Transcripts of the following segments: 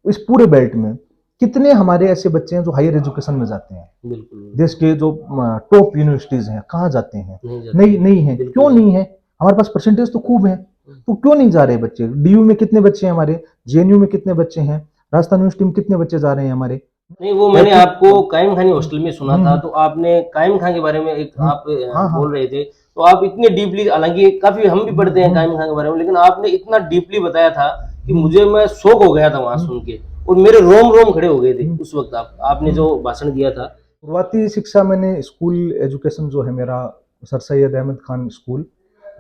इस पूरे बेल्ट में कितने हमारे ऐसे बच्चे हैं जो हायर एजुकेशन में जाते हैं। बिल्कुल देश के जो टॉप यूनिवर्सिटीज हैं, कहाँ जाते हैं? नहीं जाते। नहीं है। बिल्कुल क्यों नहीं है? हमारे पास परसेंटेज तो खूब है, तो क्यों नहीं जा रहे बच्चे? डीयू में कितने बच्चे हैं हमारे, जेएनयू में कितने बच्चे हैं, राजस्थान यूनिवर्सिटी में कितने बच्चे जा रहे हैं हमारे? नहीं, वो मैंने आपको कायम खानी हॉस्टल में सुना था, तो आपने कायम खान के बारे में एक आप हाँ हाँ बोल रहे थे, तो आप इतने डीपली, हालांकि काफी हम भी पढ़ते हैं कायम खान के बारे में, लेकिन आपने इतना डीपली बताया था कि मैं शौक हो गया था वहां सुन के, और मेरे रोम रोम खड़े हो गए थे उस वक्त आपने जो भाषण दिया था। शुरुआती शिक्षा मैंने स्कूल एजुकेशन जो है मेरा सर सैयद अहमद खान स्कूल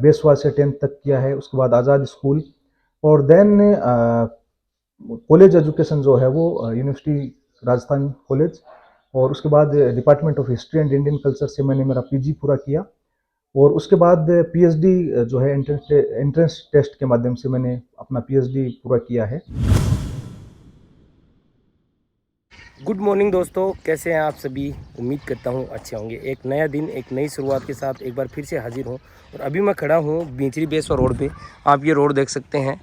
बेसवा से 10th तक किया है। उसके बाद आज़ाद स्कूल, और देन कॉलेज एजुकेशन जो है वो यूनिवर्सिटी राजस्थान कॉलेज, और उसके बाद department of history and Indian culture से मैंने मेरा पीजी पूरा किया। और उसके बाद पीएचडी जो है एंट्रेंस टेस्ट के माध्यम से मैंने अपना पीएचडी पूरा किया है। गुड मॉर्निंग दोस्तों, कैसे हैं आप सभी? उम्मीद करता हूँ अच्छे होंगे। एक नया दिन, एक नई शुरुआत के साथ एक बार फिर से हाजिर हूँ, और अभी मैं खड़ा हूँ बेंचरी बेसवा रोड पे। आप ये रोड देख सकते हैं,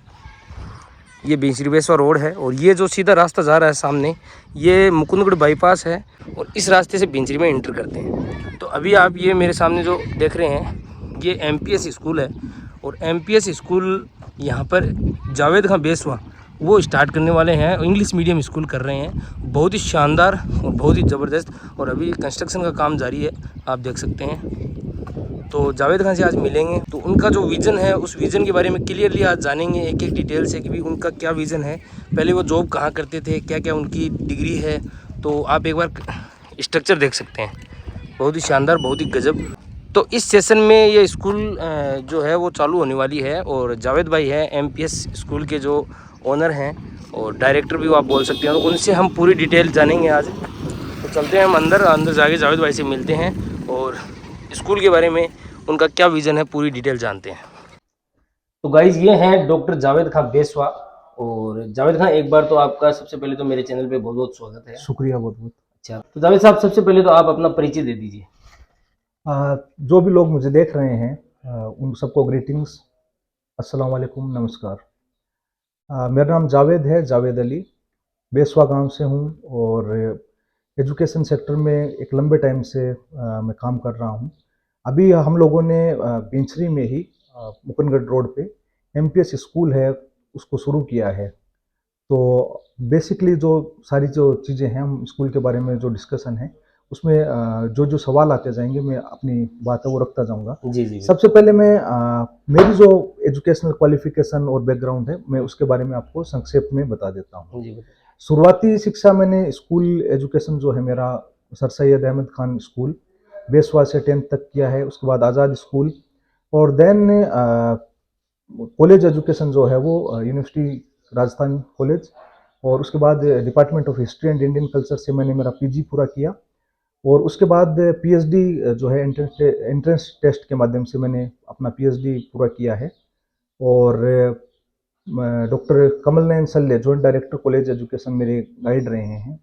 ये बेंचरी बेसवा रोड है, और ये जो सीधा रास्ता जा रहा है सामने, ये मुकुंदगढ़ बाईपास है, और इस रास्ते से बेंचरी में एंटर करते हैं। तो अभी आप ये मेरे सामने जो देख रहे हैं, ये एमपीएस स्कूल है, और एमपीएस स्कूल यहाँ पर जावेद खां बेसवा वो स्टार्ट करने वाले हैं, इंग्लिश मीडियम स्कूल कर रहे हैं। बहुत ही शानदार और बहुत ही ज़बरदस्त, और अभी कंस्ट्रक्शन का काम जारी है, आप देख सकते हैं। तो जावेद खान से आज मिलेंगे, तो उनका जो विज़न है उस विज़न के बारे में क्लियरली आज जानेंगे, एक एक डिटेल से कि भी उनका क्या विज़न है, पहले वो जॉब कहाँ करते थे, क्या क्या उनकी डिग्री है। तो आप एक बार स्ट्रक्चर देख सकते हैं, बहुत ही शानदार, बहुत ही गजब। तो इस सेशन में ये स्कूल जो है वो चालू होने वाली है, और जावेद भाई है एमपीएस स्कूल के जो ओनर हैं, और डायरेक्टर भी वो आप बोल सकते हैं, तो उनसे हम पूरी डिटेल जानेंगे आज। तो चलते हैं हम अंदर जाके जावेद भाई से मिलते हैं, और स्कूल के बारे में उनका क्या विज़न है पूरी डिटेल जानते हैं। तो गाइज, ये हैं डॉक्टर जावेद खान बेसवा। और जावेद खान, एक बार तो आपका सबसे पहले तो मेरे चैनल पे बहुत बहुत स्वागत है। शुक्रिया बहुत बहुत। अच्छा, तो जावेद साहब, सबसे पहले तो आप अपना परिचय दे दीजिए। जो भी लोग मुझे देख रहे हैं उन सबको ग्रीटिंग्स, अस्सलाम वालेकुम, नमस्कार। मेरा नाम जावेद है, जावेद अली। बेसवा गांव से हूं, और एजुकेशन सेक्टर में एक लंबे टाइम से मैं काम कर रहा हूं। अभी हम लोगों ने बेंचरी में ही मुकुंदगढ़ रोड पे एमपीएस स्कूल है उसको शुरू किया है। तो बेसिकली जो सारी जो चीज़ें हैं, हम स्कूल के बारे में जो डिस्कशन है उसमें जो जो सवाल आते जाएंगे, मैं अपनी बात है वो रखता जाऊंगा। जी जी। सबसे पहले मैं मेरी जो एजुकेशनल क्वालिफिकेशन और बैकग्राउंड है, मैं उसके बारे में आपको संक्षेप में बता देता हूँ। जी शुरुआती शिक्षा मैंने स्कूल एजुकेशन जो है मेरा सर सैयद अहमद खान स्कूल बेसवा से 10th तक किया है। उसके बाद आज़ाद स्कूल, और देन कॉलेज एजुकेशन जो है वो यूनिवर्सिटी राजस्थान कॉलेज, और उसके बाद department of history and Indian culture से मैंने मेरा पीजी पूरा किया। और उसके बाद पीएचडी जो है एंट्रेंस टेस्ट के माध्यम से मैंने अपना पीएचडी पूरा किया है। और डॉक्टर कमल नयन सल्ले, जॉइंट डायरेक्टर कॉलेज एजुकेशन, मेरे गाइड रहे हैं।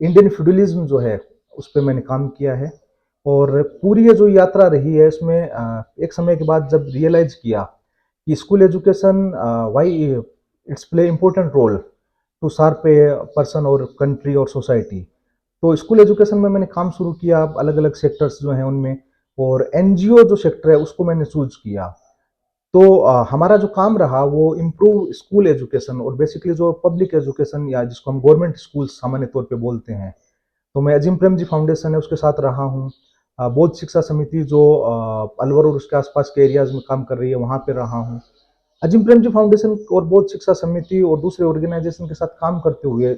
इंडियन फ्यूडलिज्म जो है उस पर मैंने काम किया है। और पूरी ये जो यात्रा रही है इसमें एक समय के बाद जब रियलाइज किया कि school education why it's play important role to sharp a person और कंट्री और सोसाइटी, तो स्कूल एजुकेशन में मैंने काम शुरू किया, अलग अलग सेक्टर्स जो हैं उनमें, और एनजीओ जो सेक्टर है उसको मैंने चूज किया। तो हमारा जो काम रहा वो इम्प्रूव स्कूल एजुकेशन, और बेसिकली जो पब्लिक एजुकेशन या जिसको हम गवर्नमेंट स्कूल सामान्य तौर पे बोलते हैं। तो मैं अजीम प्रेमजी फाउंडेशन है उसके साथ रहा हूँ। बौद्ध शिक्षा समिति जो अलवर और उसके आसपास के एरियाज में काम कर रही है, वहाँ पे रहा हूँ। अजीम प्रेमजी फाउंडेशन और बौद्ध शिक्षा समिति और दूसरे ऑर्गेनाइजेशन के साथ काम करते हुए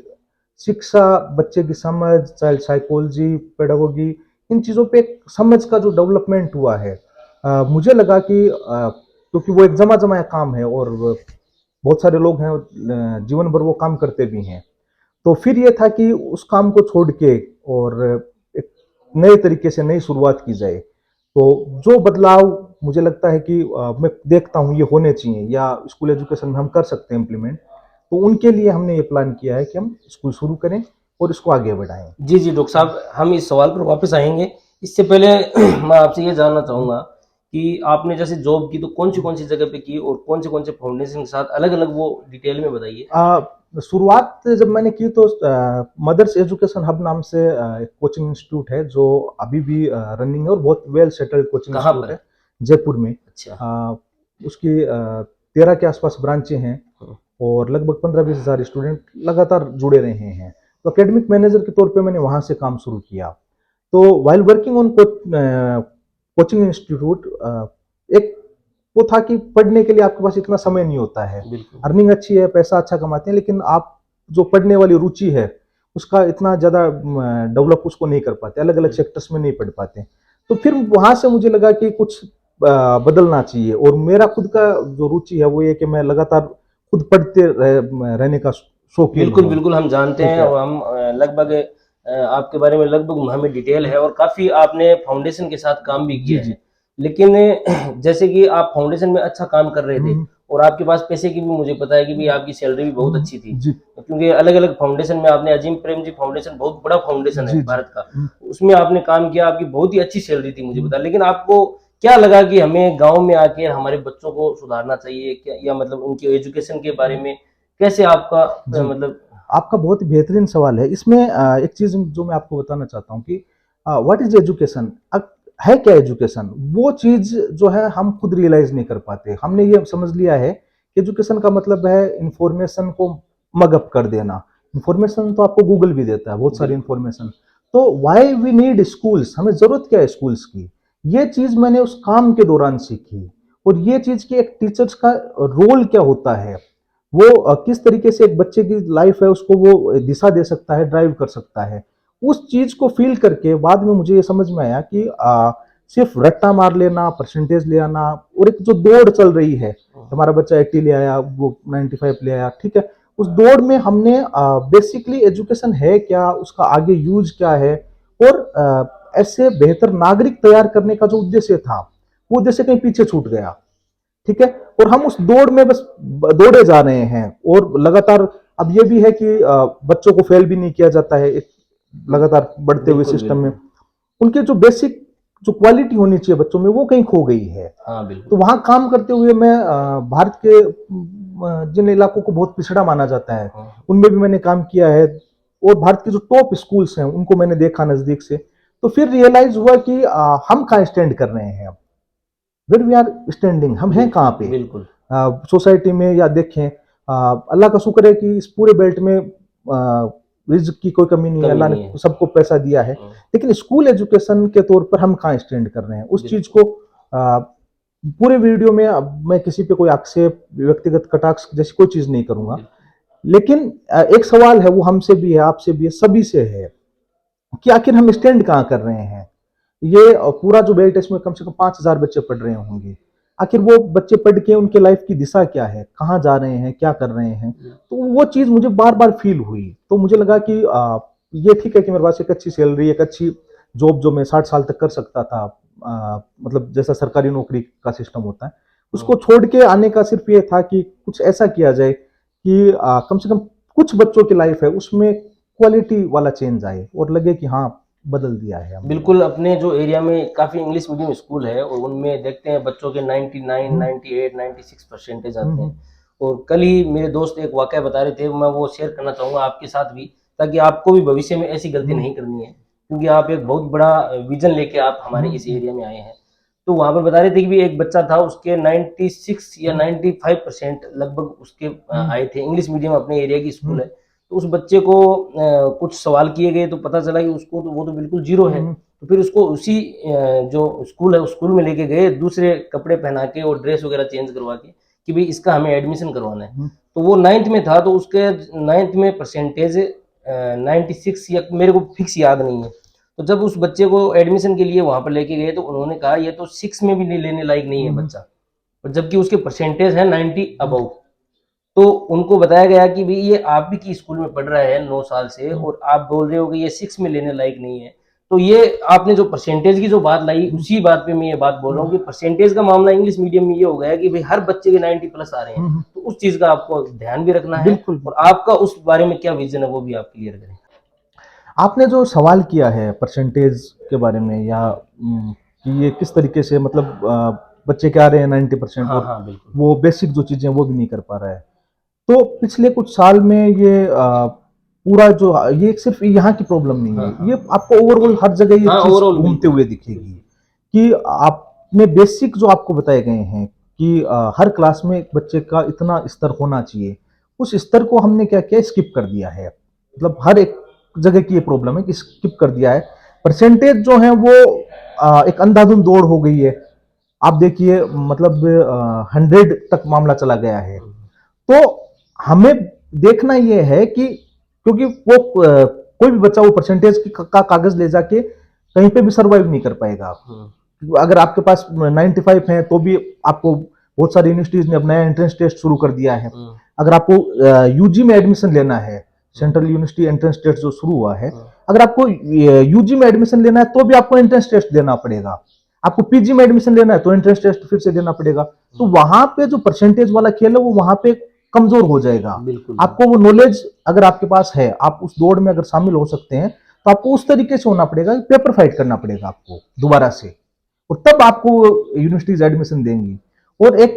शिक्षा, बच्चे की समझ, चाइल्ड साइकोलॉजी, पेडागोगी, इन चीज़ों पे एक समझ का जो डेवलपमेंट हुआ है, मुझे लगा कि क्योंकि वो एक जमा जमाया काम है और बहुत सारे लोग हैं जीवन भर वो काम करते भी हैं, तो फिर ये था कि उस काम को छोड़ के और एक नए तरीके से नई शुरुआत की जाए। तो जो बदलाव मुझे लगता है कि मैं देखता हूँ ये होने चाहिए या स्कूल एजुकेशन में हम कर सकते हैं इम्प्लीमेंट, तो उनके लिए हमने ये प्लान किया है कि हम स्कूल शुरू करें और इसको आगे बढ़ाएं। जी जी डॉक्टर साहब, हम इस सवाल पर वापस आएंगे। इससे पहले मैं आपसे ये जानना चाहूँगा कि आपने जैसे जॉब की तो कौन सी जगह पे की, और कौन से फाउंडेशन के साथ, अलग अलग वो डिटेल में बताइए। शुरुआत जब मैंने की तो मदर्स एजुकेशन हब नाम से एक कोचिंग इंस्टीट्यूट है जो अभी भी रनिंग है और बहुत वेल सेटल्ड कोचिंग कहाँ इंस्टीट्यूट पर? है जयपुर में। अच्छा। उसकी 13 के आसपास ब्रांचें हैं हाँ, और लगभग 15-20 हज़ार स्टूडेंट लगातार जुड़े रहे हैं। तो एकेडमिक मैनेजर के तौर पे मैंने वहाँ से काम शुरू किया। तो while working on coaching institute एक वो था कि पढ़ने के लिए आपके पास इतना समय नहीं होता है। बिल्कुल। अर्निंग अच्छी है, पैसा अच्छा कमाते हैं, लेकिन आप जो पढ़ने वाली रुचि है उसका इतना ज़्यादा डेवलप उसको नहीं कर पाते, अलग अलग सेक्टर्स में नहीं पढ़ पाते। तो फिर वहाँ से मुझे लगा कि कुछ बदलना चाहिए और मेरा खुद का जो रुचि है वो ये कि मैं लगातार खुद रहने का शौकीन बिल्कुल, हूँ। बिल्कुल हम जानते ठीक हैं है। और हम लगभग आपके बारे में लगभग हमें डिटेल है और काफ़ी आपने फाउंडेशन के साथ काम भी जी किया जी। है। लेकिन जैसे कि आप फाउंडेशन में अच्छा काम कर रहे थे हम्म, और आपके पास पैसे की भी मुझे पता है कि भी आपकी सैलरी भी बहुत अच्छी थी। जी क्योंकि अलग-अलग फाउंडेशन में आपने अजीम प्रेमजी फाउंडेशन बहुत बड़ा फाउंडेशन है जी जी। भारत का। उसमें आपने काम किया, आपकी बहुत ही अच्छी सैलरी थी मुझे पता है। लेकिन आपको क्या लगा कि हमें गाँव में आके हमारे बच्चों को सुधारना चाहिए क्या या मतलब उनके एजुकेशन के बारे में कैसे आपका जी, मतलब आपका बहुत ही बेहतरीन सवाल है। इसमें एक चीज़ जो मैं आपको बताना चाहता हूँ कि व्हाट इज़ एजुकेशन? है क्या एजुकेशन? वो चीज़ जो है हम खुद रियलाइज़ नहीं कर पाते। हमने ये समझ लिया है कि एजुकेशन का मतलब है इन्फॉर्मेशन को मग अप कर देना। इन्फॉर्मेशन तो आपको गूगल भी देता है, बहुत सारी बिल्कुल, इन्फॉर्मेशन। तो व्हाई वी नीड स्कूल्स? हमें ज़रूरत क्या है स्कूल्स की? ये चीज़ मैंने उस काम के दौरान सीखी और ये चीज़ कि एक टीचर्स का रोल क्या होता है। वो किस तरीके से एक बच्चे की लाइफ है उसको वो दिशा दे सकता है, ड्राइव कर सकता है। उस चीज़ को फ़ील करके बाद में मुझे ये समझ में आया कि सिर्फ़ रट्टा मार लेना, परसेंटेज ले आना और एक जो दौड़ चल रही है, हमारा बच्चा 80 ले आया, वो 95 ले आया, ठीक है? उस दौड़ में हमने बेसिकली एजुकेशन है क्या, उसका आगे यूज़ क्या है और ऐसे बेहतर नागरिक तैयार करने का जो उद्देश्य था, वो उद्देश्य कहीं पीछे छूट गया। ठीक है। और हम उस दौड़ में बस दौड़े जा रहे हैं और लगातार अब ये भी है कि बच्चों को फेल भी नहीं किया जाता है एक लगातार बढ़ते हुए बिल्कुल, सिस्टम में। बिल्कुल। उनके जो बेसिक जो क्वालिटी होनी चाहिए बच्चों में वो कहीं खो गई है। हाँ, तो बिल्कुल। वहां काम करते हुए मैं भारत के जिन इलाकों को बहुत पिछड़ा माना जाता है हाँ, हाँ। उनमें भी मैंने काम किया है और भारत के जो टॉप स्कूल्स हैं उनको मैंने देखा नजदीक से। तो फिर रियलाइज हुआ कि हम कहाँ स्टैंड कर रहे हैं। वेर वी आर स्टैंडिंग, हम हैं कहाँ बिल्कुल, पे बिल्कुल। सोसाइटी में या देखें। अल्लाह का शुक्र है कि इस पूरे बेल्ट में रिज्क की कोई कमी नहीं है, कमी अल्लाह ने नहीं है। सबको पैसा दिया है। हाँ, लेकिन स्कूल एजुकेशन के तौर पर हम कहाँ स्टैंड कर रहे हैं उस चीज बिल्कुल, को पूरे वीडियो में अब मैं किसी पे कोई आक्षेप व्यक्तिगत कटाक्ष जैसी कोई चीज नहीं करूंगा। बिल्कुल। लेकिन एक सवाल है वो हमसे भी है, आपसे भी है, सभी से है कि आखिर हम स्टैंड कहाँ कर रहे हैं। ये पूरा जो बेल्ट है इसमें कम से कम 5,000 बच्चे पढ़ रहे होंगे। आखिर वो बच्चे पढ़ के उनके लाइफ की दिशा क्या है, कहाँ जा रहे हैं, क्या कर रहे हैं। तो वो चीज़ मुझे बार बार फील हुई तो मुझे लगा कि ये ठीक है कि मेरे पास एक अच्छी सैलरी, एक अच्छी जॉब जो मैं 60 साल तक कर सकता था, मतलब जैसा सरकारी नौकरी का सिस्टम होता है, उसको हाँ, छोड़ के आने का सिर्फ ये था कि कुछ ऐसा किया जाए कि कम से कम कुछ बच्चों की लाइफ है उसमें क्वालिटी वाला चेंज आए और लगे कि हाँ बदल दिया है हमने। बिल्कुल अपने जो एरिया में काफ़ी इंग्लिश मीडियम स्कूल है और उनमें देखते हैं बच्चों के 99, हम्म, 98, 96 परसेंटेज आते हम्म, हैं। और कल ही मेरे दोस्त एक वाकया बता रहे थे, मैं वो शेयर करना चाहूँगा आपके साथ भी, ताकि आपको भी भविष्य में ऐसी गलती हम्म, नहीं करनी है। क्योंकि आप एक बहुत बड़ा विज़न लेके आप हमारे इस हम्म, एरिया में आए हैं। तो वहाँ पर बता रहे थे कि भी एक बच्चा था उसके 96 या हम्म, 95% लगभग उसके हम्म, आए थे। इंग्लिश मीडियम अपने एरिया की स्कूल हम्म, है। तो उस बच्चे को कुछ सवाल किए गए तो पता चला कि उसको तो वो तो बिल्कुल ज़ीरो है। हम्म, तो फिर उसको उसी जो स्कूल है उस स्कूल में लेके गए, दूसरे कपड़े पहना के और ड्रेस वगैरह चेंज करवा के कि भाई इसका हमें एडमिशन करवाना है। हम्म, तो वो 9th में था तो उसके 9th में परसेंटेज 96 या मेरे को फिक्स याद नहीं है। तो जब उस बच्चे को एडमिशन के लिए वहाँ पर लेके गए तो उन्होंने कहा ये तो 6 में भी नहीं लेने लायक नहीं है हम्म, बच्चा। और जबकि उसके परसेंटेज है 90 हम्म, अबव। तो उनको बताया गया कि भई ये आप भी की स्कूल में पढ़ रहा है 9 साल से हम्म, और आप बोल रहे हो कि ये 6 में लेने लायक नहीं है। तो ये आपने जो परसेंटेज की जो बात लाई हम्म, उसी बात पे मैं ये बात बोल रहा हम्म, हूँ कि परसेंटेज का मामला इंग्लिश मीडियम में ये हो गया है कि भई हर बच्चे के 90 प्लस आ रहे हैं। हम्म, तो उस चीज़ का आपको ध्यान भी रखना है बिल्कुल और बिल्कुल। आपका उस बारे में क्या विज़न है वो भी आप क्लियर करें। आपने जो सवाल किया है परसेंटेज के बारे में या कि ये किस तरीके से मतलब बच्चे क्या आ रहे हैं 90% हाँ, और हाँ, बिल्कुल। वो बेसिक जो चीज़ें वो भी नहीं कर पा रहा है। तो पिछले कुछ साल में ये पूरा जो ये सिर्फ यहाँ की प्रॉब्लम नहीं है, हाँ। ये आपको ओवरऑल हर जगह ये हाँ, चीज overall घूमते बिल्कुल। हुए दिखेगी कि आपने बेसिक जो आपको बताए गए हैं कि हर क्लास में एक बच्चे का इतना स्तर होना चाहिए, उस स्तर को हमने क्या किया, स्किप कर दिया है। मतलब हर एक जगह की ये प्रॉब्लम है कि स्किप कर दिया है। परसेंटेज जो है वो एक अंधाधुंध दौड़ हो गई है। आप देखिए मतलब 100 तक मामला चला गया है। तो हमें देखना यह है कि क्योंकि वो कोई भी बच्चा वो परसेंटेज का कागज ले जाके कहीं पे भी सरवाइव नहीं कर पाएगा। अगर आपके पास 95 है तो भी आपको बहुत सारी यूनिवर्सिटीज ने अपना एंट्रेंस टेस्ट शुरू कर दिया है। अगर आपको यूजी में एडमिशन लेना है, सेंट्रल यूनिवर्सिटी एंट्रेंस टेस्ट जो शुरू हुआ है, अगर आपको यूजी में एडमिशन लेना है तो भी आपको एंट्रेंस टेस्ट देना पड़ेगा। आपको पीजी में एडमिशन लेना है तो एंट्रेंस टेस्ट फिर से देना पड़ेगा। तो वहां पे जो परसेंटेज वाला खेल है वो वहां पे कमजोर हो जाएगा। बिल्कुल। आपको वो नॉलेज अगर आपके पास है, आप उस दौड़ में अगर शामिल हो सकते हैं, तो आपको उस तरीके से होना पड़ेगा, पेपर फाइट करना पड़ेगा आपको दोबारा से, और तब आपको यूनिवर्सिटीज एडमिशन देंगी। और एक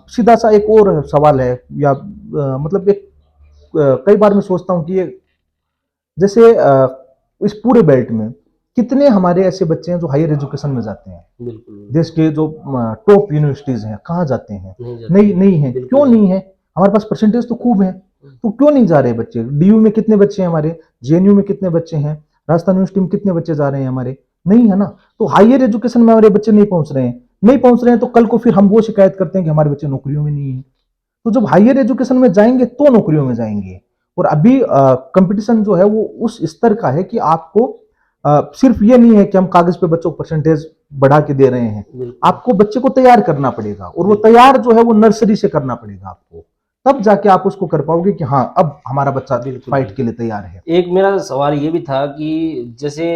सीधा सा एक और सवाल है, या मतलब एक कई बार मैं सोचता हूँ कि ये जैसे इस पूरे बेल्ट में कितने हमारे ऐसे बच्चे हैं जो हायर एजुकेशन में जाते हैं, बिल्कुल। देश के जो टॉप यूनिवर्सिटीज हैं, कहाँ जाते हैं? नहीं जाते। नहीं है। बिल्कुल क्यों नहीं। नहीं है? हमारे पास परसेंटेज तो खूब है, तो क्यों नहीं जा रहे बच्चे? डीयू में कितने बच्चे हैं हमारे, जेएनयू में कितने बच्चे हैं, राजस्थान यूनिवर्सिटी में कितने बच्चे जा रहे हैं हमारे? नहीं है ना। तो हायर एजुकेशन में हमारे बच्चे नहीं पहुंच रहे हैं, नहीं पहुंच रहे हैं, तो कल को फिर हम वो शिकायत करते हैं कि हमारे बच्चे नौकरियों में नहीं है। तो जब हायर एजुकेशन में जाएंगे तो नौकरियों में जाएंगे। और अभी कंपटीशन जो है वो उस स्तर का है कि आपको सिर्फ ये नहीं है कि हम कागज पे बच्चों को परसेंटेज बढ़ा के दे रहे हैं, आपको बच्चे को तैयार करना पड़ेगा, और वो तैयार जो है वो नर्सरी से करना पड़ेगा आपको, तब जाके आप उसको कर पाओगे कि हाँ अब हमारा बच्चा फाइट के लिए तैयार है। एक मेरा सवाल ये भी था कि जैसे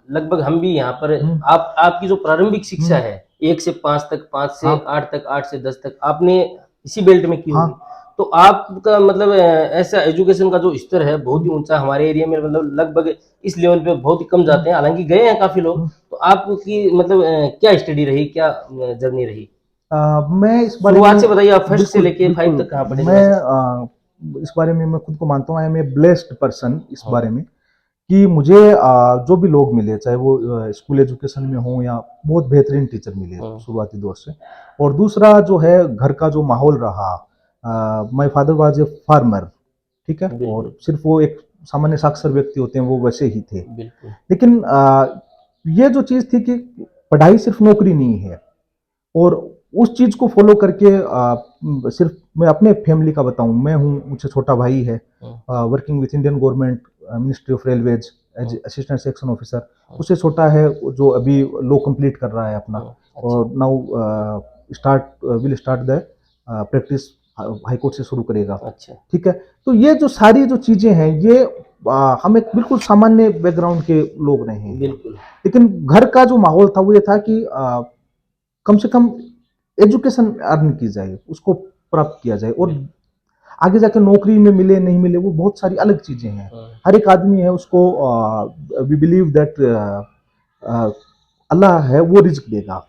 लगभग हम भी यहाँ पर आप आपकी जो प्रारंभिक शिक्षा है 1 से 5 तक, 5 से हाँ। 8 तक, 8 से 10 तक आपने इसी बेल्ट में की होगी। हाँ। तो आपका मतलब ऐसा एजुकेशन का जो स्तर है बहुत ही ऊंचा हमारे एरिया में, मतलब लगभग इस लेवल पे बहुत ही कम जाते हैं, हालांकि गए हैं काफी लोग। तो आपकी मतलब क्या स्टडी रही, क्या जर्नी रही? मैं इस बारे शुरुआत में से बताइए, आप फर्स्ट से बिल्कुल लेके 5 बिल्कुल तक कहाँ पढ़े मैं क्लासेस? इस बारे में मैं खुद को मानता हूँ, I am a blessed person इस हाँ। बारे में, कि मुझे जो भी लोग मिले, चाहे वो स्कूल एजुकेशन में हो या बहुत बेहतरीन टीचर मिले हाँ। शुरुआती दौर से। और दूसरा जो है घर का जो माहौल रहा, my father was a farmer, ठीक है, और सिर्फ वो एक सामान्य साक्षर व्यक्ति होते हैं वो वैसे ही थे। बिल्कुल। लेकिन ये जो चीज़ थी कि पढ़ाई सिर्फ नौकरी नहीं है, और उस चीज को फॉलो करके सिर्फ मैं अपने फैमिली का बताऊं, मैं हूं, मुझसे छोटा भाई है working with Indian government ministry of railways as assistant section officer, उससे छोटा है जो अभी लॉ कंप्लीट कर रहा है अपना, और now start will start the practice high court से शुरू करेगा। अच्छा। ठीक है। तो ये जो सारी जो चीजें हैं ये हम एक बिल्कुल सामान्य बैकग्राउंड के लोग रहे हैं, बिल्कुल। लेकिन घर का जो माहौल था वो ये था कि कम से कम एजुकेशन अर्न की जाए, उसको प्राप्त किया जाए, और आगे जाके नौकरी में मिले नहीं मिले वो बहुत सारी अलग चीजें हैं। हर एक आदमी है उसको वी बिलीव दैट अल्लाह है वो रिज्क देगा,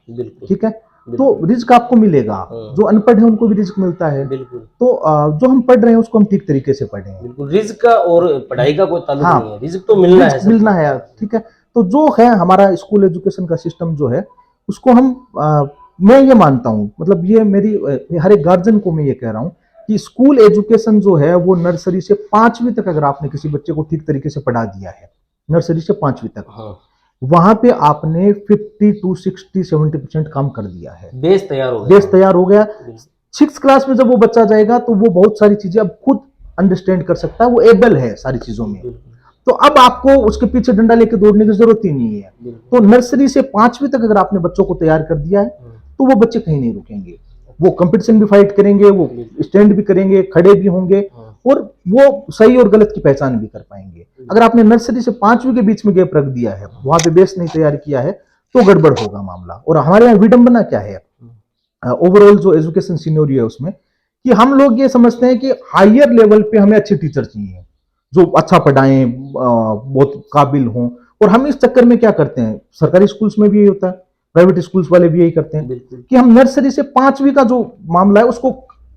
ठीक है। तो रिज्क आपको मिलेगा, जो अनपढ़ है उनको भी रिज्क मिलता है। बिल्कुल। तो जो हम पढ़ रहे हैं उसको हम ठीक तरीके से पढ़ें। बिल्कुल, रिज़्क का और पढ़ाई का कोई ताल्लुक हाँ, नहीं है, रिज़्क तो मिलना है रिज्क सबको। मिलना है, ठीक है। तो जो है हमारा स्कूल एजुकेशन का सिस्टम जो है उसको हम मैं ये मानता हूँ, मतलब ये मेरी हर एक गार्जियन को मैं ये कह रहा हूँ कि स्कूल एजुकेशन जो है वो नर्सरी से 5वीं तक अगर आपने किसी बच्चे को ठीक तरीके से पढ़ा दिया है, नर्सरी से 5वीं तक, हाँ। वहां पे आपने 50 to 60 70% काम कर दिया है, बेस तैयार हो गया। बेस तैयार हो गया। 6th क्लास में जब वो बच्चा जाएगा तो वो बहुत सारी चीजें अब खुद अंडरस्टैंड कर सकता है, वो एबल है सारी चीजों में। तो अब आपको उसके पीछे डंडा लेके दौड़ने की जरूरत ही नहीं है। तो नर्सरी से 5वीं तक अगर आपने बच्चों को तैयार कर दिया है तो वो बच्चे कहीं नहीं रुकेंगे, वो कंपटीशन भी फाइट करेंगे, वो स्टैंड भी करेंगे, खड़े भी होंगे, और वो सही और गलत की पहचान भी कर पाएंगे। अगर आपने नर्सरी से 5वीं के बीच में गैप रख दिया है, वहां पे बेस नहीं तैयार किया है, तो गड़बड़ होगा मामला। और हमारे यहाँ विडंबना क्या है ओवरऑल जो एजुकेशन सिनेरियो है उसमें, कि हम लोग ये समझते हैं कि हायर लेवल पे हमें अच्छे टीचर चाहिए जो अच्छा पढ़ाएं, बहुत काबिल हों, और हम इस चक्कर में क्या करते हैं, सरकारी स्कूल्स में भी यही होता है, प्राइवेट स्कूल्स वाले भी यही करते हैं कि हम नर्सरी से 5वीं का जो मामला है उसको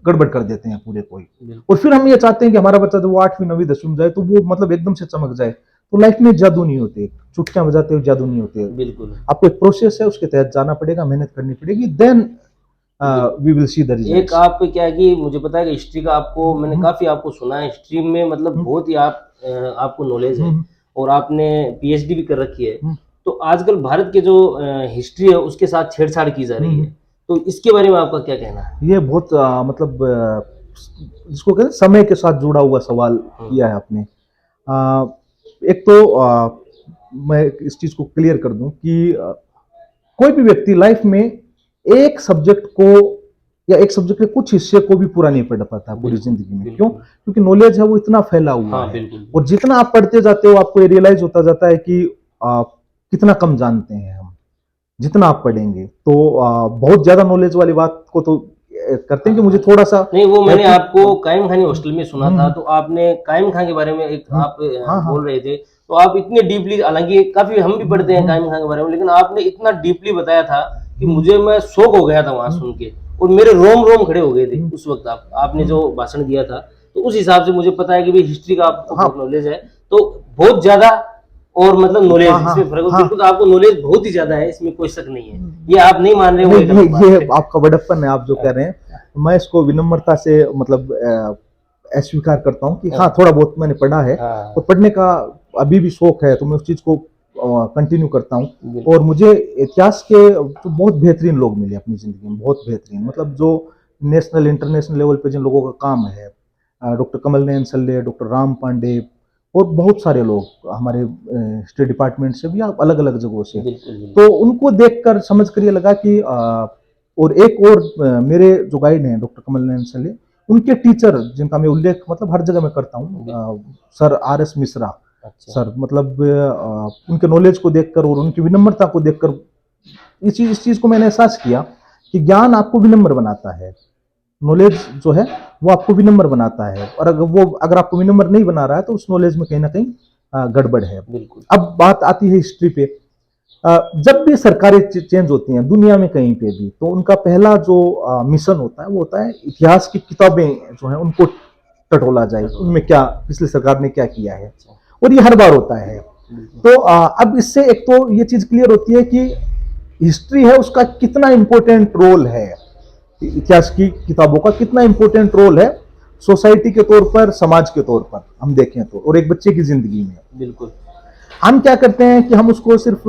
गड़बड़ कर देते हैं पूरे कोई। बिल्कुल और फिर हम ये चाहते हैं कि हमारा बच्चा जब वो 8वीं 9वीं 10वीं में जाए तो वो मतलब एकदम से चमक जाए। तो लाइफ में जादू नहीं होते, चुटकियां बजाते हुए जादू नहीं होते। बिल्कुल आपको एक प्रोसेस है, उसके तहत जाना पड़ेगा, मेहनत करनी पड़ेगी, देन बिल्कुल। वी विल सी द एक रिजल्ट्स। आप क्या है कि मुझे पता है कि हिस्ट्री का आपको मैंने काफ़ी आपको सुना है, हिस्ट्री में मतलब बहुत ही आपको नॉलेज है और आपने पीएचडी भी कर रखी है। तो आजकल भारत के जो हिस्ट्री है उसके साथ छेड़छाड़ की जा रही है। तो इसके बारे में आपका क्या कहना है? ये बहुत मतलब जिसको कहते हैं समय के साथ जुड़ा हुआ सवाल किया है आपने। अ, एक तो मैं इस चीज को क्लियर कर दूं कि कोई भी व्यक्ति लाइफ में एक सब्जेक्ट को या एक सब्जेक्ट के कुछ हिस्से को भी पूरा नहीं पढ़ पाता पूरी बिल्कुल, जिंदगी में। क्यों? बिल्कुल। क्योंकि नॉलेज है वो इतना फैला हुआ हाँ, है बिल्कुल। और जितना आप पढ़ते जाते हो आपको ये रियलाइज होता जाता है कि कितना कम जानते हैं हम। जितना आप पढ़ेंगे तो बहुत ज्यादा नॉलेज वाली बात को तो करते हैं कि मुझे थोड़ा सा नहीं, वो है मैंने कि आपको कायम खानी हॉस्टल में सुना था, हम्म, तो आपने कायम खां के बारे में एक आप हाँ हाँ बोल रहे थे, तो आप इतने डीपली हालाँकि काफ़ी हम भी पढ़ते हैं कायम खां के बारे में, लेकिन आपने इतना डीपली बताया था कि मैं शॉक हो गया था वहाँ सुन के और मेरे रोम-रोम खड़े हो गए थे उस वक़्त आपने जो भाषण दिया था। तो उस हिसाब से मुझे पता है कि भई हिस्ट्री का आपको हाँ बहुत नॉलेज है, तो बहुत ज़्यादा और मतलब नॉलेज हाँ हाँ इसमें फ़र्क हाँ बिल्कुल आपको नॉलेज बहुत ही ज़्यादा है, इसमें कोई शक नहीं है। ये आप नहीं मान रहे हो वो नहीं एक अलग बात ये है। आपका बड़प्पन है आप जो कह रहे हैं। मैं इसको विनम्रता से मतलब अस्वीकार करता हूँ कि हाँ थोड़ा बहुत मैंने पढ़ा है हाँ, और पढ़ने का अभी भी शौक है तो मैं उस चीज को कंटिन्यू करता हूँ। बिल्कुल, और मुझे इतिहास के तो बहुत बेहतरीन लोग मिले अपनी जिंदगी में, बहुत बेहतरीन मतलब जो नेशनल इंटरनेशनल लेवल पे जिन लोगों का काम है, डॉक्टर कमल नयन सल्ले, डॉक्टर राम पांडे और बहुत सारे लोग हमारे स्टेट डिपार्टमेंट से भी अलग अलग जगहों से। बिल्कुल, बिल्कुल। तो उनको देखकर समझ कर ये लगा कि और एक और मेरे जो गाइड हैं डॉक्टर कमल नयन सल्ले, उनके टीचर जिनका मैं उल्लेख मतलब हर जगह में करता हूँ, सर RS मिश्रा अच्छा, सर, मतलब उनके नॉलेज को देखकर और उनकी विनम्रता को देखकर इस चीज को मैंने एहसास किया कि ज्ञान आपको विनम्र बनाता है। नॉलेज जो है वो आपको विनम्र बनाता है और अगर आपको विनम्र नहीं बना रहा है तो उस नॉलेज में कहीं ना कहीं गड़बड़ है। बिल्कुल, अब बात आती है हिस्ट्री पे। जब भी सरकारें चेंज होती हैं दुनिया में कहीं पे भी तो उनका पहला जो मिशन होता है वो होता है इतिहास की किताबें जो है उनको टटोला जाए, उनमें क्या पिछली सरकार ने क्या किया है। अच्छा, और ये हर बार होता है। बिल्कुल, तो अब इससे एक तो ये चीज क्लियर होती है कि हिस्ट्री है उसका कितना इंपॉर्टेंट रोल है, इतिहास की किताबों का कितना इंपॉर्टेंट रोल है सोसाइटी के तौर पर, समाज के तौर पर हम देखें तो, और एक बच्चे की जिंदगी में। बिल्कुल, हम क्या करते हैं कि हम उसको सिर्फ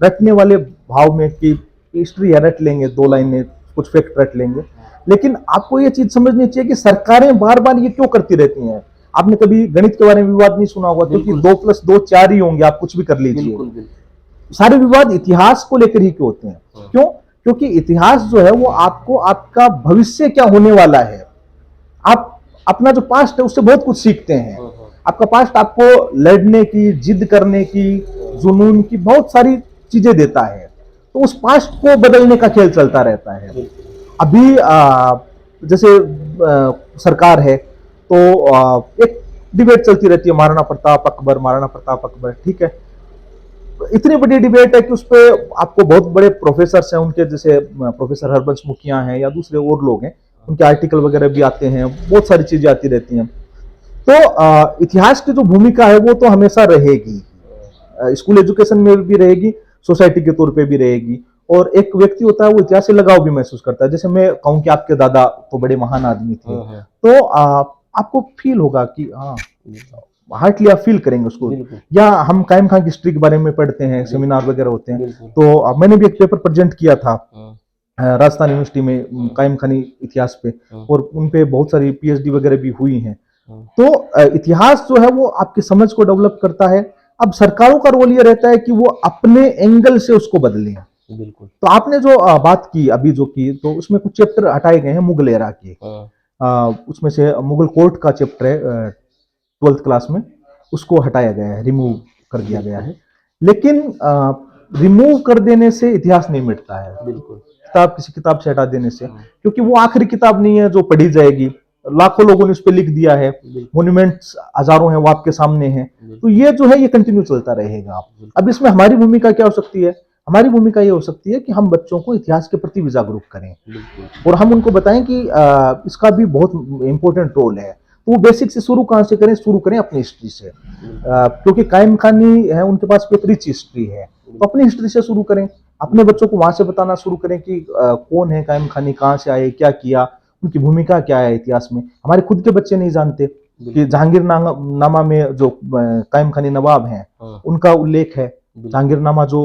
रटने वाले भाव में कि हिस्ट्री है रट लेंगे, 2 लाइनें कुछ फैक्ट रट लेंगे। लेकिन आपको ये चीज समझनी चाहिए कि सरकारें बार बार ये क्यों करती रहती हैं। आपने कभी गणित के बारे में विवाद नहीं सुना होगा क्योंकि बिल्कुल, 2+2 4 ही होंगे, आप कुछ भी कर लीजिए। बिल्कुल, बिल्कुल, सारे विवाद इतिहास को लेकर ही क्यों होते हैं? क्यों? क्योंकि इतिहास जो है वो आपको आपका भविष्य क्या होने वाला है, आप अपना जो पास्ट है उससे बहुत कुछ सीखते हैं। आपका पास्ट आपको लड़ने की, जिद करने की, जुनून की बहुत सारी चीजें देता है। तो उस पास्ट को बदलने का खेल चलता रहता है। अभी जैसे सरकार है तो एक डिबेट चलती रहती है महाराणा प्रताप अकबर, महाराणा प्रताप अकबर, ठीक है। इतनी बड़ी डिबेट है कि उस पर आपको बहुत बड़े प्रोफेसर हैं उनके, जैसे प्रोफेसर हरबंश मुखिया हैं या दूसरे और लोग हैं, उनके आर्टिकल वगैरह भी आते हैं, बहुत सारी चीजें आती रहती हैं। तो इतिहास की जो भूमिका है वो तो हमेशा रहेगी, स्कूल एजुकेशन में भी रहेगी, सोसाइटी के तौर पे भी रहेगी। और एक व्यक्ति होता है वो इतिहास से लगाव भी महसूस करता है। जैसे मैं कहूँ कि आपके दादा तो बड़े महान आदमी थे, तो आपको फील होगा कि हाँ, हार्टली आप फील करेंगे उसको। बिल्कुल, या हम कायम खान की हिस्ट्री के बारे में पढ़ते हैं, सेमिनार वगैरह होते हैं। बिल्कुल, तो मैंने भी एक पेपर प्रेजेंट किया था हाँ, राजस्थान यूनिवर्सिटी में कायम खानी इतिहास पे, और उन पे बहुत सारी PhD वगैरह भी हुई हैं। तो इतिहास जो है वो आपकी समझ को डेवलप करता है। अब सरकारों का रोल ये रहता है कि वो अपने एंगल से उसको बदलें। बिल्कुल, तो आपने जो बात की अभी जो की, तो उसमें कुछ चैप्टर हटाए गए हैं मुगल एरा के। उसमें से मुगल कोर्ट का चैप्टर है 12th क्लास में, उसको हटाया गया है, रिमूव कर दिया गया है। लेकिन रिमूव कर देने से इतिहास नहीं मिटता है, बिल्कुल, किताब किसी किताब से हटा देने से, क्योंकि वो आखिरी किताब नहीं है जो पढ़ी जाएगी। लाखों लोगों ने उस पर लिख दिया है, मोन्यूमेंट्स हजारों हैं वो आपके सामने हैं। तो ये जो है ये कंटिन्यू चलता रहेगा। अब इसमें हमारी भूमिका क्या हो सकती है? हमारी भूमिका ये हो सकती है कि हम बच्चों को इतिहास के प्रति भी जागरूक करें बिल्कुल और हम उनको बताएं कि इसका भी बहुत इंपॉर्टेंट रोल है। तो वो बेसिक से शुरू कहाँ से करें, शुरू करें अपनी हिस्ट्री से, क्योंकि कायम खानी है उनके पास एक रिच हिस्ट्री है, तो अपनी हिस्ट्री से शुरू करें। अपने बच्चों को वहां से बताना शुरू करें कि कौन है कायम खानी, कहाँ से आए, क्या किया, उनकी भूमिका क्या है इतिहास में। हमारे खुद के बच्चे नहीं जानते कि जहांगीरनामा में जो कायम खानी नवाब हैं हाँ उनका उल्लेख है। बिल्कुल जहांगीरनामा जो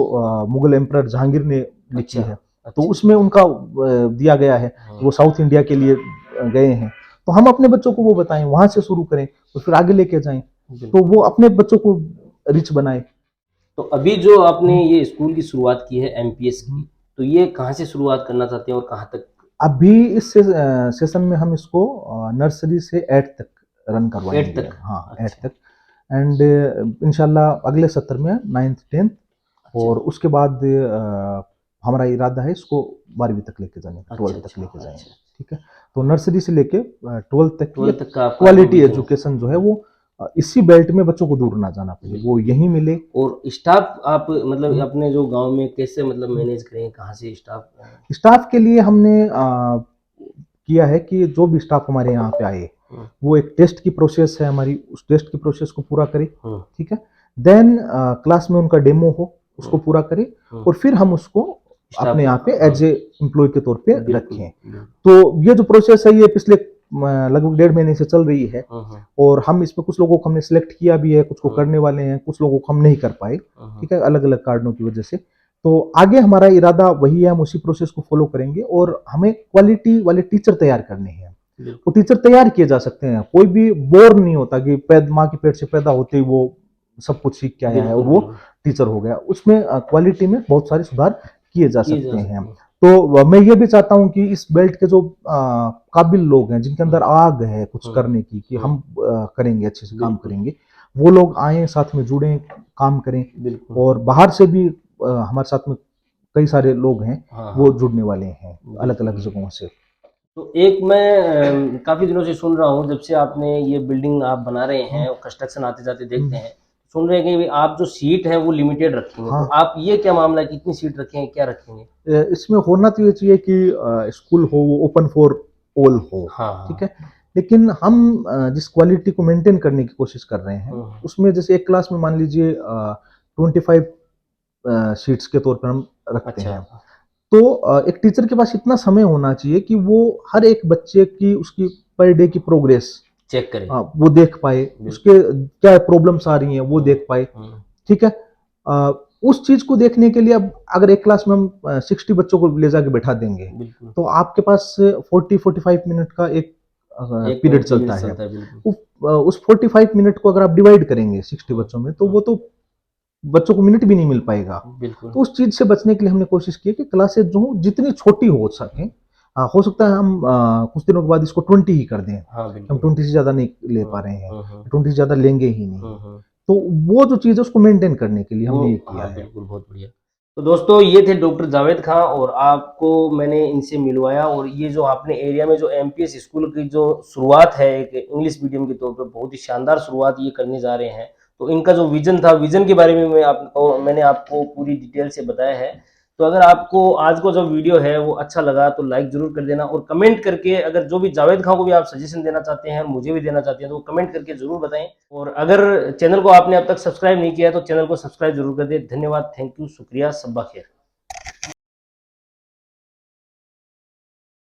मुगल एम्परर जहांगीर ने लिखी अच्छा है, तो अच्छा उसमें उनका दिया गया है। हाँ वो साउथ इंडिया के लिए गए हैं, तो हम अपने बच्चों को वो बताएं, वहां से शुरू करें और फिर आगे लेके जाएं, तो बिल्कुल। वो अपने बच्चों को रिच बनाए। तो अभी जो आपने ये स्कूल की शुरुआत की है एमपीएस की, तो ये कहाँ से शुरुआत करना चाहते हैं और कहाँ तक? अभी इस सेशन में हम इसको नर्सरी से 8 तक रन 8 करवाएंगे। तक? हाँ 8 अच्छा तक। एंड इंशाल्लाह अगले सत्र में 9th 10th, अच्छा और उसके बाद हमारा इरादा है इसको 12वीं तक लेके जाने का, अच्छा 12th तक अच्छा लेके जाएंगे। अच्छा। ठीक है, तो नर्सरी से लेके 12th तक की 12 तक का आपका जो क्वालिटी विजन है। एजुकेशन जो है वो इसी बेल्ट में बच्चों को दूर ना जाना पड़े, वो बिल्कुल। यहीं मिले। और स्टाफ आप मतलब हम्म, अपने जो गांव में कैसे मतलब हम्म। मैनेज करें, कहाँ से स्टाफ? स्टाफ के लिए हमने किया है कि जो भी स्टाफ हमारे यहाँ पे आए, हम्म वो एक टेस्ट की प्रोसेस है हमारी, उस टेस्ट की प्रोसेस को पूरा करें। हम्म ठीक है, देन क्लास में उनका डेमो हो, उसको हम्म पूरा करें, हम्म। और फिर हम उसको स्टाफ अपने यहाँ पे हाँ एज ए एम्प्लॉय के तौर पे बिल्कुल रखें। बिल्कुल। तो ये जो प्रोसेस है ये पिछले लगभग 1.5 महीने से चल रही है, हाँ और हम इसमें कुछ लोगों को हमने सिलेक्ट किया भी है, कुछ को करने वाले हैं, कुछ लोगों को हम नहीं कर पाए। हाँ ठीक है, अलग अलग कारणों की वजह से। तो आगे हमारा इरादा वही है, हम उसी प्रोसेस को फॉलो करेंगे, और हमें क्वालिटी वाले टीचर तैयार करने हैं। वो बिल्कुल टीचर तैयार किए जा सकते हैं, कोई भी बोर नहीं होता कि माँ के पेट से पैदा होते ही वो सब कुछ सीख के आया है और बिल्कुल वो बिल्कुल टीचर हो गया। उसमें क्वालिटी में बहुत सारे सुधार किए जा किए सकते जा हैं। सकते हैं। तो मैं ये भी चाहता हूं कि इस बेल्ट के जो काबिल लोग हैं, जिनके अंदर हम्म आग है कुछ हम्म करने की, कि हम्म, हम करेंगे, अच्छे से काम बिल्कुल करेंगे, वो लोग आए, साथ में जुड़े, काम करें। बिल्कुल और बाहर से भी हमारे साथ में कई सारे लोग हैं, हाँ वो हाँ जुड़ने वाले हैं अलग बिल्कुल अलग बिल्कुल। जगहों से। तो एक मैं काफ़ी दिनों से सुन रहा हूँ, जब से आपने ये बिल्डिंग आप बना रहे हम्म, हैं और कंस्ट्रक्शन आते-जाते देखते हम्म, हैं, सुन रहे हैं कि आप जो सीट है वो लिमिटेड रखेंगे, तो हाँ, आप ये क्या मामला है, कितनी सीट रखेंगे, क्या रखेंगे? इसमें होना तो ये चाहिए कि स्कूल हो वो ओपन फॉर ऑल हो। हाँ, ठीक हाँ। है, लेकिन हम जिस क्वालिटी को मेंटेन करने की कोशिश कर रहे हैं, हुँ, उसमें जैसे एक क्लास में मान लीजिए 25 सीट्स के तौर पर हम रखते अच्छा। हैं। तो एक टीचर के पास इतना समय होना चाहिए कि वो हर एक बच्चे की, उसकी पर डे की प्रोग्रेस चेक करें। वो देख पाए, बिल्कुल। उसके क्या प्रॉब्लम्स आ रही हैं वो हुँ, देख पाए। हुँ। ठीक है, उस चीज को देखने के लिए अब अगर एक क्लास में हम 60 बच्चों को ले जाके बैठा देंगे, बिल्कुल, तो आपके पास 40-45 मिनट का एक एक पीरियड पीरियड चलता है। चलता है, बिल्कुल। उस 45 मिनट को अगर आप डिवाइड करेंगे 60 हुँ, बच्चों में, तो हुँ। वो तो बच्चों को मिनट भी नहीं मिल पाएगा। बिल्कुल। तो उस चीज से बचने के लिए हमने कोशिश की है कि क्लासेस जो हो जितनी छोटी हो सके, हो सकता है हम कुछ दिनों के बाद इसको 20 ही कर दें, हाँ, हम बिल्कुल। 20 से ज्यादा नहीं ले हुँ, पा रहे हैं, हुँ, हुँ। 20 से ज्यादा लेंगे ही नहीं। हुँ, हुँ। तो वो जो चीज है उसको मेंटेन करने के लिए वो हमने ये किया हाँ, है। बिल्कुल, बहुत बढ़िया। तो दोस्तों ये थे डॉक्टर जावेद खां और आपको मैंने इनसे मिलवाया और ये जो आपने एरिया में जो एमपीएस स्कूल की जो शुरुआत है एक इंग्लिश मीडियम के तौर पे बहुत ही शानदार शुरुआत ये करने जा रहे हैं। तो इनका जो विज़न था, विज़न के बारे में मैंने आपको पूरी डिटेल से बताया है। तो अगर आपको आज का जो वीडियो है वो अच्छा लगा तो लाइक ज़रूर कर देना और कमेंट करके अगर जो भी जावेद खां को भी आप सजेशन देना चाहते हैं और मुझे भी देना चाहते हैं तो कमेंट करके ज़रूर बताएं। और अगर चैनल को आपने अब तक सब्सक्राइब नहीं किया है तो चैनल को सब्सक्राइब जरूर कर दें। धन्यवाद, थैंक यू, शुक्रिया, सब्बा खैर।